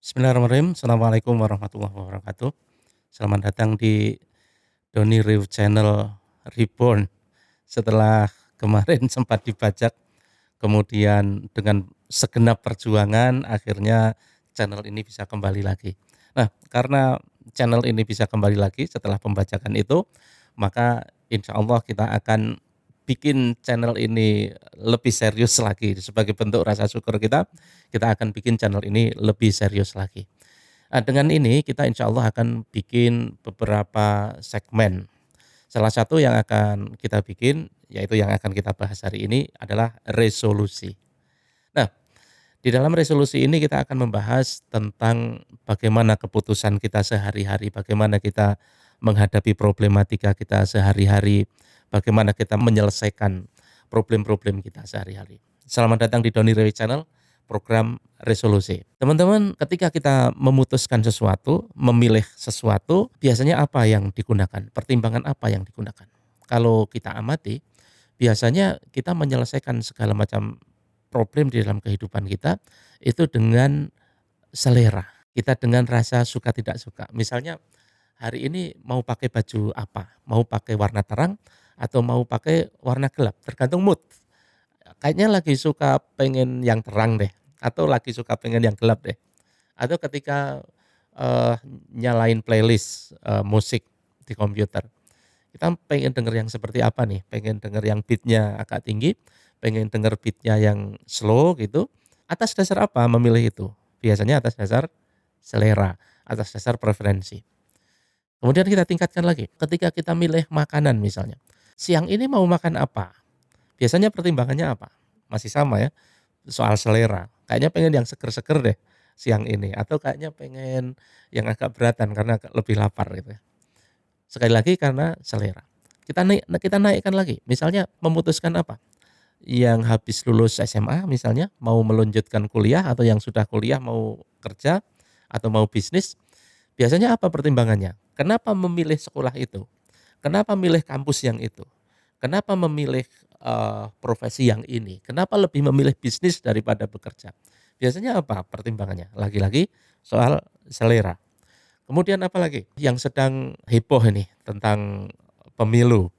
Bismillahirrahmanirrahim. Assalamualaikum warahmatullahi wabarakatuh. Selamat datang di Doni Review Channel Reborn. Setelah kemarin sempat dibajak, kemudian dengan segenap perjuangan akhirnya channel ini bisa kembali lagi. Nah, karena channel ini bisa kembali lagi setelah pembajakan itu, maka insya Allah kita akan bikin channel ini lebih serius lagi. Sebagai bentuk rasa syukur kita akan bikin channel ini lebih serius lagi. Nah, dengan ini kita insya Allah akan bikin beberapa segmen. Salah satu yang akan kita bikin, yaitu yang akan kita bahas hari ini adalah resolusi. Nah, di dalam resolusi ini kita akan membahas tentang bagaimana keputusan kita sehari-hari, bagaimana kita menghadapi problematika kita sehari-hari, bagaimana kita menyelesaikan problem-problem kita sehari-hari. Selamat datang di Doni Rewi Channel, program resolusi. Teman-teman, ketika kita memutuskan sesuatu, memilih sesuatu, biasanya apa yang digunakan? Pertimbangan apa yang digunakan? Kalau kita amati, biasanya kita menyelesaikan segala macam problem di dalam kehidupan kita itu dengan selera. Kita dengan rasa suka tidak suka. Misalnya hari ini mau pakai baju apa? Mau pakai warna terang atau mau pakai warna gelap? Tergantung mood. Kayaknya lagi suka pengen yang terang deh atau lagi suka pengen yang gelap deh. Atau ketika eh, nyalain playlist musik di komputer. Kita pengen denger yang seperti apa nih? Pengen denger yang beatnya agak tinggi, pengen denger beatnya yang slow gitu. Atas dasar apa memilih itu? Biasanya atas dasar selera, atas dasar preferensi. Kemudian kita tingkatkan lagi, ketika kita milih makanan misalnya. Siang ini mau makan apa? Biasanya pertimbangannya apa? Masih sama ya, soal selera. Kayaknya pengen yang seger-seger deh siang ini. Atau kayaknya pengen yang agak beratan karena lebih lapar gitu ya. Sekali lagi karena selera. Kita naikkan lagi, misalnya memutuskan apa, yang habis lulus SMA misalnya mau melanjutkan kuliah atau yang sudah kuliah mau kerja atau mau bisnis, biasanya apa pertimbangannya? Kenapa memilih sekolah itu? Kenapa memilih kampus yang itu? Kenapa memilih, profesi yang ini? Kenapa lebih memilih bisnis daripada bekerja? Biasanya apa pertimbangannya? Lagi-lagi soal selera. Kemudian apalagi yang sedang heboh ini tentang pemilu,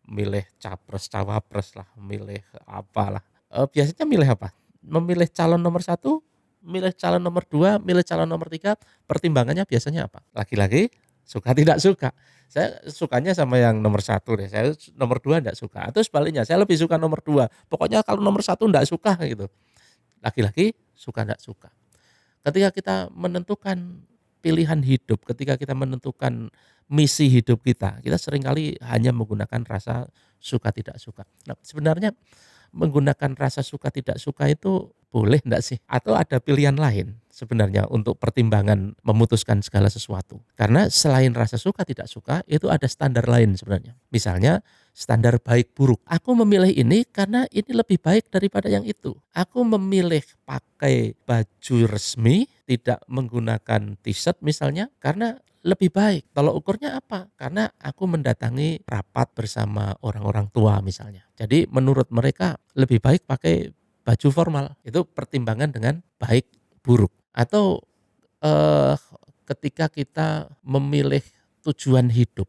milih capres-cawapres lah, milih apalah. Biasanya milih apa? Memilih calon nomor satu, milih calon nomor 2, milih calon nomor 3. Pertimbangannya biasanya apa? Lagi-lagi suka tidak suka. Saya sukanya sama yang nomor satu deh, saya nomor 2 enggak suka, atau sebaliknya saya lebih suka nomor 2. Pokoknya kalau nomor satu enggak suka gitu. Lagi-lagi suka enggak suka. Ketika kita menentukan pilihan hidup, ketika kita menentukan misi hidup kita seringkali hanya menggunakan rasa suka tidak suka. Nah, sebenarnya menggunakan rasa suka tidak suka itu boleh enggak sih? Atau ada pilihan lain sebenarnya untuk pertimbangan memutuskan segala sesuatu? Karena selain rasa suka tidak suka, itu ada standar lain sebenarnya. Misalnya standar baik buruk. Aku memilih ini karena ini lebih baik daripada yang itu. Aku memilih pakai baju resmi, tidak menggunakan t-shirt misalnya, karena lebih baik. Tolok ukurnya apa? Karena aku mendatangi rapat bersama orang-orang tua misalnya. Jadi menurut mereka lebih baik pakai baju formal. Itu pertimbangan dengan baik buruk. Atau eh, ketika kita memilih tujuan hidup.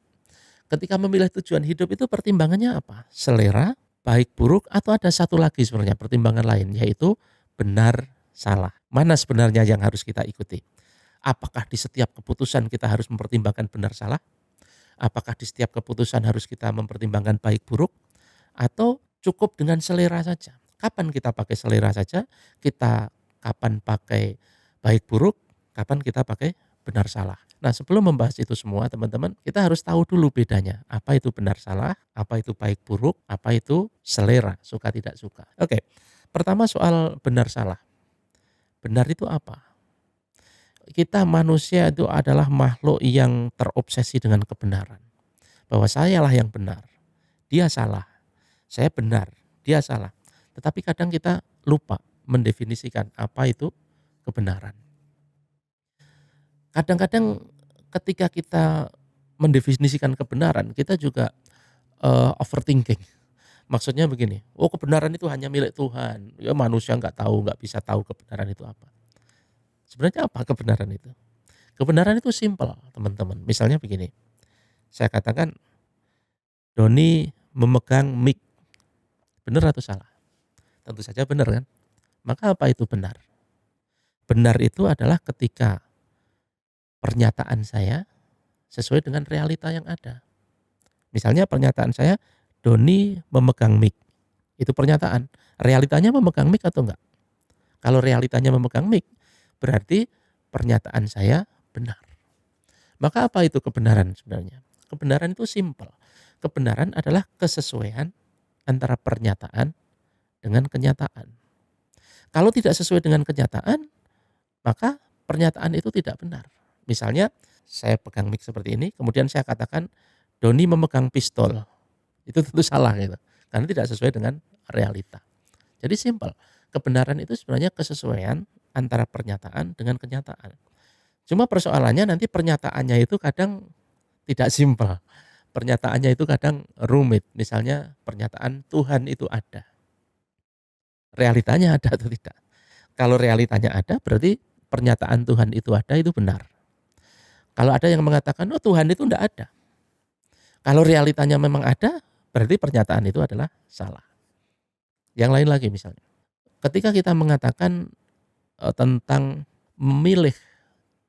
Ketika memilih tujuan hidup itu pertimbangannya apa? Selera, baik buruk, atau ada satu lagi sebenarnya pertimbangan lain, yaitu benar salah. Mana sebenarnya yang harus kita ikuti? Apakah di setiap keputusan kita harus mempertimbangkan benar salah? Apakah di setiap keputusan harus kita mempertimbangkan baik buruk? Atau cukup dengan selera saja? Kapan kita pakai selera saja? Kita kapan pakai baik buruk? Kapan kita pakai benar salah? Nah, sebelum membahas itu semua teman-teman, kita harus tahu dulu bedanya. Apa itu benar salah, apa itu baik buruk, apa itu selera, suka tidak suka. Oke, pertama soal benar salah. Benar itu apa? Kita manusia itu adalah makhluk yang terobsesi dengan kebenaran. Bahwa sayalah yang benar, dia salah. Saya benar, dia salah. Tetapi kadang kita lupa mendefinisikan apa itu kebenaran. Kadang-kadang ketika kita mendefinisikan kebenaran, kita juga overthinking. Maksudnya begini, oh kebenaran itu hanya milik Tuhan. Ya manusia nggak tahu, nggak bisa tahu kebenaran itu apa. Sebenarnya apa kebenaran itu? Kebenaran itu simpel, teman-teman. Misalnya begini, saya katakan Doni memegang mic, benar atau salah? Tentu saja benar kan? Maka apa itu benar? Benar itu adalah ketika pernyataan saya sesuai dengan realita yang ada. Misalnya pernyataan saya, Doni memegang mic. Itu pernyataan. Realitanya memegang mic atau enggak? Kalau realitanya memegang mic, berarti pernyataan saya benar. Maka apa itu kebenaran sebenarnya? Kebenaran itu simpel. Kebenaran adalah kesesuaian antara pernyataan dengan kenyataan. Kalau tidak sesuai dengan kenyataan, maka pernyataan itu tidak benar. Misalnya saya pegang mic seperti ini, kemudian saya katakan Doni memegang pistol. Itu tentu salah gitu. Karena tidak sesuai dengan realita. Jadi simpel. Kebenaran itu sebenarnya kesesuaian antara pernyataan dengan kenyataan. Cuma persoalannya nanti pernyataannya itu kadang tidak simpel. Pernyataannya itu kadang rumit. Misalnya pernyataan Tuhan itu ada. Realitanya ada atau tidak? Kalau realitanya ada, berarti pernyataan Tuhan itu ada, itu benar. Kalau ada yang mengatakan, oh Tuhan itu tidak ada. Kalau realitanya memang ada, berarti pernyataan itu adalah salah. Yang lain lagi misalnya, ketika kita mengatakan tentang memilih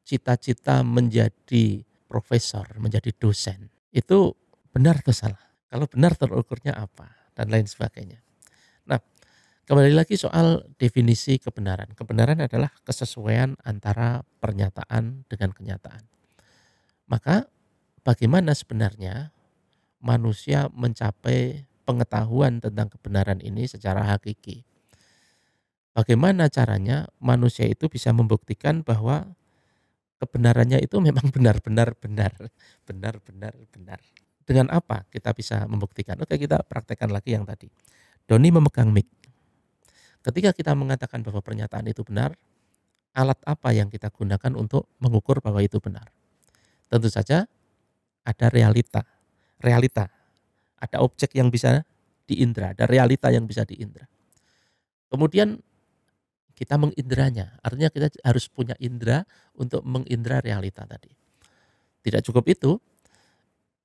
cita-cita menjadi profesor, menjadi dosen, itu benar atau salah? Kalau benar terukurnya apa? Dan lain sebagainya. Nah, kembali lagi soal definisi kebenaran. Kebenaran adalah kesesuaian antara pernyataan dengan kenyataan. Maka bagaimana sebenarnya manusia mencapai pengetahuan tentang kebenaran ini secara hakiki? Bagaimana caranya manusia itu bisa membuktikan bahwa kebenarannya itu memang benar-benar benar, benar-benar benar. Dengan apa kita bisa membuktikan? Oke, kita praktekkan lagi yang tadi. Doni memegang mic. Ketika kita mengatakan bahwa pernyataan itu benar, alat apa yang kita gunakan untuk mengukur bahwa itu benar? Tentu saja ada realita. Realita. Ada objek yang bisa diindra, ada realita yang bisa diindra. Kemudian kita mengindranya, artinya kita harus punya indera untuk mengindra realita tadi. Tidak cukup itu,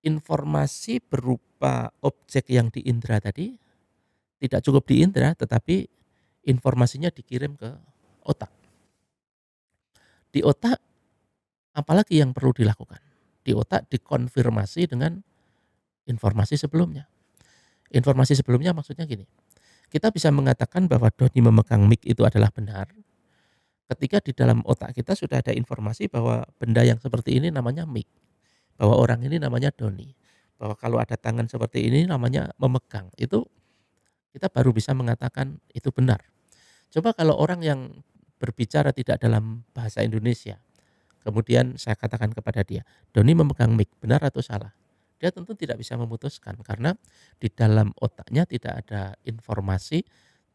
informasi berupa objek yang diindra tadi tidak cukup diindra, tetapi informasinya dikirim ke otak. Di otak, apalagi yang perlu dilakukan? Di otak dikonfirmasi dengan informasi sebelumnya. Informasi sebelumnya maksudnya gini, kita bisa mengatakan bahwa Doni memegang mic itu adalah benar ketika di dalam otak kita sudah ada informasi bahwa benda yang seperti ini namanya mic, bahwa orang ini namanya Doni, bahwa kalau ada tangan seperti ini namanya memegang. Itu kita baru bisa mengatakan itu benar. Coba kalau orang yang berbicara tidak dalam bahasa Indonesia, kemudian saya katakan kepada dia, Doni memegang mic, benar atau salah? Dia tentu tidak bisa memutuskan karena di dalam otaknya tidak ada informasi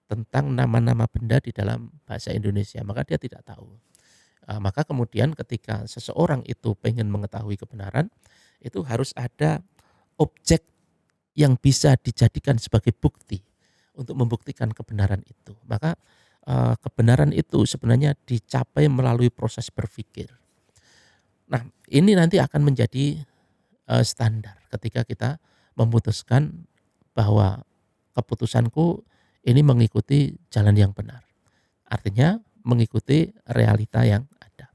tentang nama-nama benda di dalam bahasa Indonesia, maka dia tidak tahu. Maka kemudian ketika seseorang itu pengen mengetahui kebenaran, itu harus ada objek yang bisa dijadikan sebagai bukti untuk membuktikan kebenaran itu. Maka kebenaran itu sebenarnya dicapai melalui proses berpikir. Nah, ini nanti akan menjadi standar ketika kita memutuskan bahwa keputusanku ini mengikuti jalan yang benar. Artinya mengikuti realita yang ada.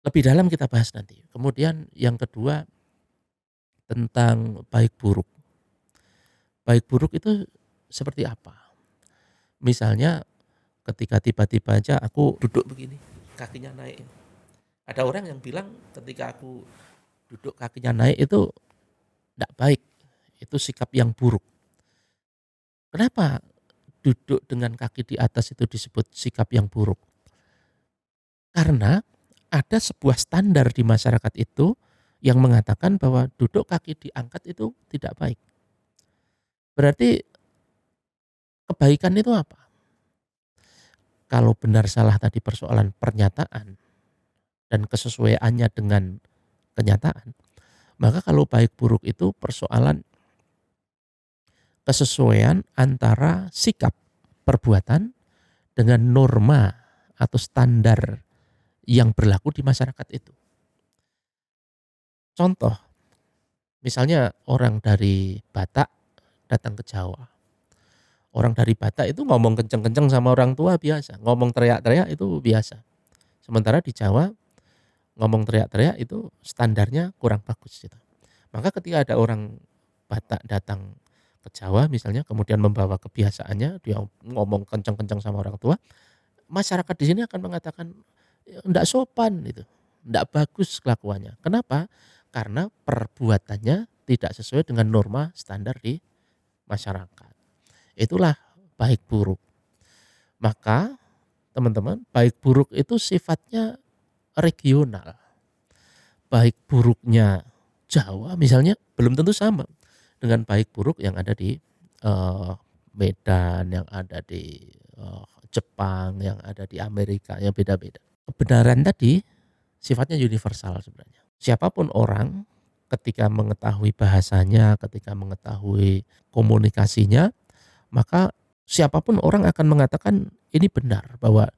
Lebih dalam kita bahas nanti. Kemudian yang kedua tentang baik buruk. Baik buruk itu seperti apa? Misalnya ketika tiba-tiba aja aku duduk begini, kakinya naik. Ada orang yang bilang ketika aku duduk kakinya naik itu tidak baik, itu sikap yang buruk. Kenapa duduk dengan kaki di atas itu disebut sikap yang buruk? Karena ada sebuah standar di masyarakat itu yang mengatakan bahwa duduk kaki diangkat itu tidak baik. Berarti kebaikan itu apa? Kalau benar salah tadi persoalan pernyataan dan kesesuaiannya dengan kenyataan, maka kalau baik buruk itu persoalan kesesuaian antara sikap perbuatan dengan norma atau standar yang berlaku di masyarakat itu. Contoh, misalnya orang dari Batak datang ke Jawa. Orang dari Batak itu ngomong kenceng-kenceng sama orang tua biasa, ngomong teriak-teriak itu biasa. Sementara di Jawa ngomong teriak-teriak itu standarnya kurang bagus gitu. Maka ketika ada orang Batak datang ke Jawa misalnya, kemudian membawa kebiasaannya, dia ngomong kenceng-kenceng sama orang tua, masyarakat di sini akan mengatakan enggak sopan itu, enggak bagus kelakuannya. Kenapa? Karena perbuatannya tidak sesuai dengan norma standar di masyarakat. Itulah baik buruk. Maka teman-teman, baik buruk itu sifatnya regional. Baik buruknya Jawa misalnya belum tentu sama dengan baik buruk yang ada di Medan, yang ada di Jepang, yang ada di Amerika, yang beda-beda. Kebenaran tadi sifatnya universal sebenarnya. Siapapun orang ketika mengetahui bahasanya, ketika mengetahui komunikasinya, maka siapapun orang akan mengatakan ini benar bahwa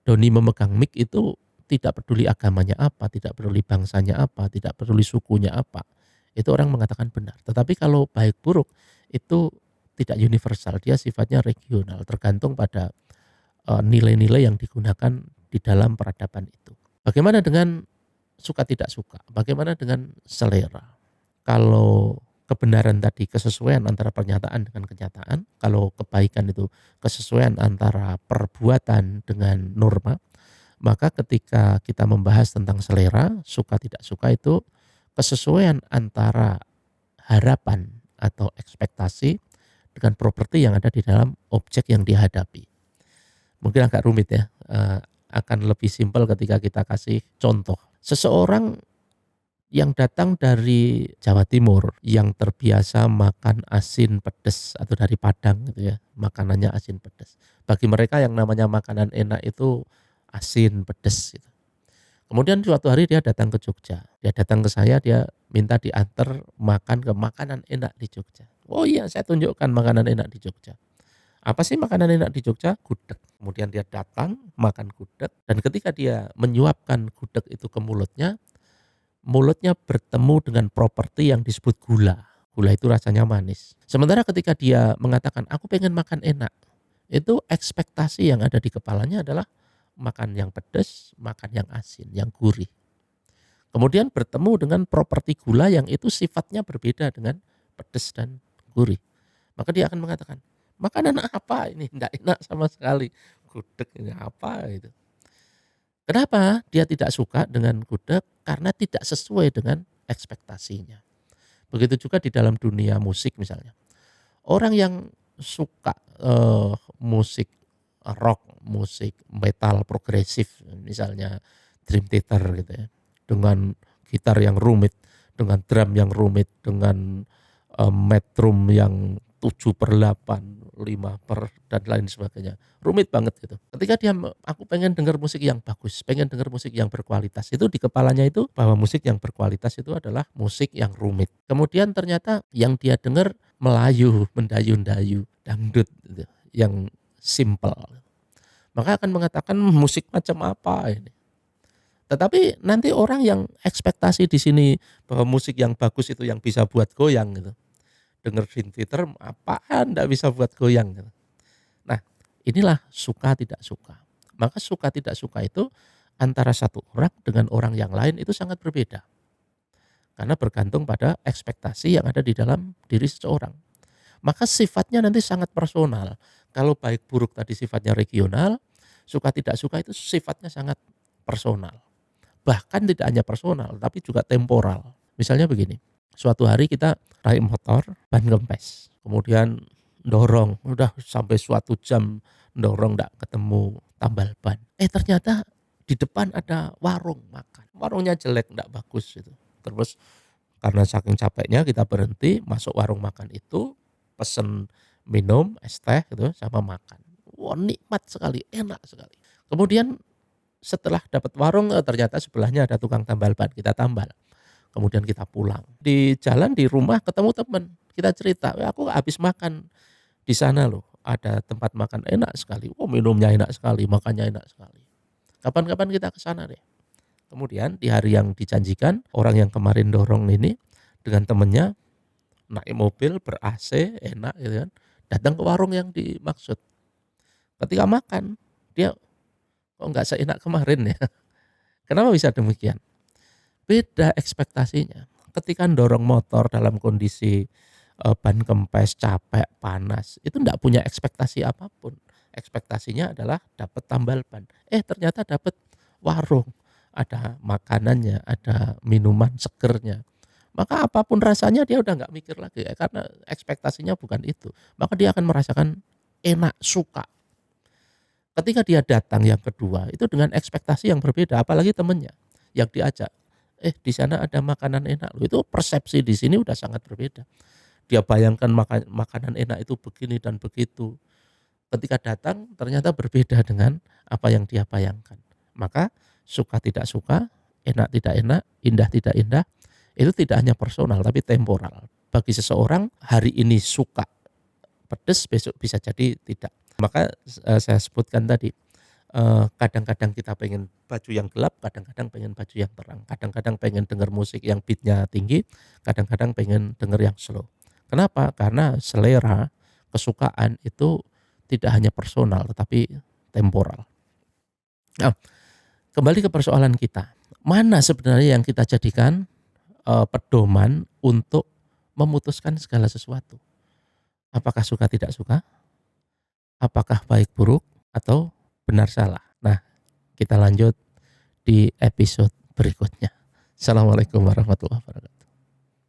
Doni memegang mic itu tidak peduli agamanya apa, tidak peduli bangsanya apa, tidak peduli sukunya apa. Itu orang mengatakan benar. Tetapi kalau baik buruk itu tidak universal, dia sifatnya regional, tergantung pada nilai-nilai yang digunakan di dalam peradaban itu. Bagaimana dengan suka tidak suka? Bagaimana dengan selera? Kalau kebenaran tadi kesesuaian antara pernyataan dengan kenyataan, kalau kebaikan itu kesesuaian antara perbuatan dengan norma, maka ketika kita membahas tentang selera, suka tidak suka itu kesesuaian antara harapan atau ekspektasi dengan properti yang ada di dalam objek yang dihadapi. Mungkin agak rumit ya, akan lebih simpel ketika kita kasih contoh. Seseorang yang datang dari Jawa Timur yang terbiasa makan asin pedas atau dari Padang gitu ya, makanannya asin pedas. Bagi mereka yang namanya makanan enak itu asin pedas gitu. Kemudian suatu hari dia datang ke Jogja. Dia datang ke saya, dia minta diantar makan ke makanan enak di Jogja. Oh iya, saya tunjukkan makanan enak di Jogja. Apa sih makanan enak di Jogja? Gudeg. Kemudian dia datang makan gudeg, dan ketika dia menyuapkan gudeg itu ke mulutnya bertemu dengan properti yang disebut gula. Gula itu rasanya manis. Sementara ketika dia mengatakan aku pengen makan enak, itu ekspektasi yang ada di kepalanya adalah makan yang pedas, makan yang asin, yang gurih. Kemudian bertemu dengan properti gula yang itu sifatnya berbeda dengan pedas dan gurih. Maka dia akan mengatakan, makanan apa ini? Tidak enak sama sekali. Gudeg ini apa itu? Kenapa dia tidak suka dengan gudeg? Karena tidak sesuai dengan ekspektasinya. Begitu juga di dalam dunia musik misalnya. Orang yang suka musik rock, musik metal progresif misalnya Dream Theater gitu ya, dengan gitar yang rumit, dengan drum yang rumit, dengan metrum yang 7/8, 5 dan lain sebagainya. Rumit banget gitu. Ketika dia, aku pengen dengar musik yang bagus, pengen dengar musik yang berkualitas. Itu di kepalanya itu bahwa musik yang berkualitas itu adalah musik yang rumit. Kemudian ternyata yang dia dengar Melayu, mendayu-dayu, dangdut gitu, yang simple. Maka akan mengatakan musik macam apa ini. Tetapi nanti orang yang ekspektasi di sini bahwa musik yang bagus itu yang bisa buat goyang gitu. Dengar Dream Theater apaan enggak bisa buat goyang gitu. Nah, inilah suka tidak suka. Maka suka tidak suka itu antara satu orang dengan orang yang lain itu sangat berbeda. Karena bergantung pada ekspektasi yang ada di dalam diri seseorang. Maka sifatnya nanti sangat personal. Kalau baik buruk tadi sifatnya regional, suka tidak suka itu sifatnya sangat personal. Bahkan tidak hanya personal, tapi juga temporal. Misalnya begini, suatu hari kita naik motor, ban kempes. Kemudian dorong, udah sampai suatu jam dorong enggak ketemu tambal ban. Ternyata di depan ada warung makan. Warungnya jelek, enggak bagus itu. Terus karena saking capeknya kita berhenti, masuk warung makan itu, pesen minum, es teh gitu sama makan. Wah, nikmat sekali, enak sekali. Kemudian setelah dapat warung, ternyata sebelahnya ada tukang tambal ban, kita tambal. Kemudian kita pulang. Di jalan di rumah ketemu teman, kita cerita, aku habis makan di sana loh, ada tempat makan enak sekali. Oh, minumnya enak sekali, makannya enak sekali. Kapan-kapan kita ke sana deh. Kemudian di hari yang dijanjikan, orang yang kemarin dorong ini dengan temennya naik mobil ber-AC enak gitu kan, datang ke warung yang dimaksud. Ketika makan, dia kok nggak seenak kemarin ya. Kenapa bisa demikian? Beda ekspektasinya. Ketika dorong motor dalam kondisi ban kempes, capek, panas, itu nggak punya ekspektasi apapun. Ekspektasinya adalah dapat tambal ban. Ternyata dapat warung, ada makanannya, ada minuman segernya. Maka apapun rasanya dia udah nggak mikir lagi karena ekspektasinya bukan itu. Maka dia akan merasakan enak, suka. Ketika dia datang yang kedua itu dengan ekspektasi yang berbeda, apalagi temennya yang diajak. Di sana ada makanan enak loh. Itu persepsi di sini udah sangat berbeda. Dia bayangkan makanan enak itu begini dan begitu. Ketika datang ternyata berbeda dengan apa yang dia bayangkan. Maka suka tidak suka, enak tidak enak, indah tidak indah, itu tidak hanya personal tapi temporal. Bagi seseorang hari ini suka pedes, besok bisa jadi tidak. Maka saya sebutkan tadi, kadang-kadang kita pengen baju yang gelap, kadang-kadang pengen baju yang terang, kadang-kadang pengen dengar musik yang beatnya tinggi, kadang-kadang pengen dengar yang slow. Kenapa? Karena selera, kesukaan itu tidak hanya personal tetapi temporal. Nah, kembali ke persoalan kita. Mana sebenarnya yang kita jadikan pedoman untuk memutuskan segala sesuatu? Apakah suka tidak suka? Apakah baik buruk atau benar salah? Nah, kita lanjut di episode berikutnya. Assalamualaikum warahmatullahi wabarakatuh.